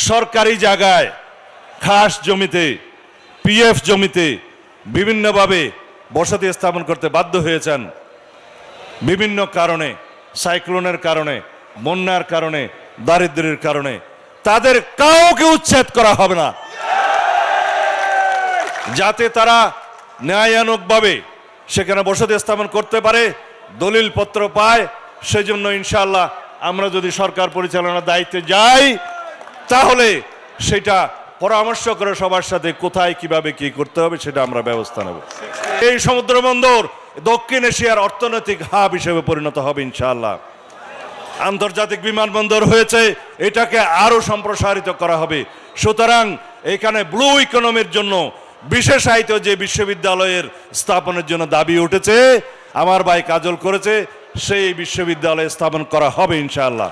সরকারি জায়গায় খাস জমিতে পিএফ জমিতে বিভিন্নভাবে বসতি স্থাপন করতে বাধ্য হয়েছেন বিভিন্ন কারণে, সাইক্লোনের কারণে, বন্যার কারণে, দারিদ্র্যের কারণে, তাদের কাউকে উচ্ছেদ করা হবে না, যাতে তারা ন্যায়ানুগভাবে সেখানে বসতি স্থাপন করতে পারে, দলিলপত্র পায়। সেজন্য ইনশাআল্লাহ আমরা যদি সরকার পরিচালনার দায়িত্বে যাই তাহলে সেটা পরামর্শ করে সবার সাথে কোথায় কিভাবে কি করতে হবে সেটা আমরা ব্যবস্থা নেব। এই সমুদ্র বন্দর দক্ষিণ এশিয়ার অর্থনৈতিক হাব হিসেবে পরিণত হবে ইনশাআল্লাহ। আন্তর্জাতিক বিমানবন্দর হয়েছে, এটাকে আরো সম্প্রসারিত করা হবে। সুতরাং এখানে ব্লু ইকোনমির জন্য বিশেষায়িত যে বিশ্ববিদ্যালয়ের স্থাপনের জন্য দাবি উঠেছে, আমার ভাই কাজল করেছে, সেই বিশ্ববিদ্যালয় স্থাপন করা হবে ইনশাআল্লাহ।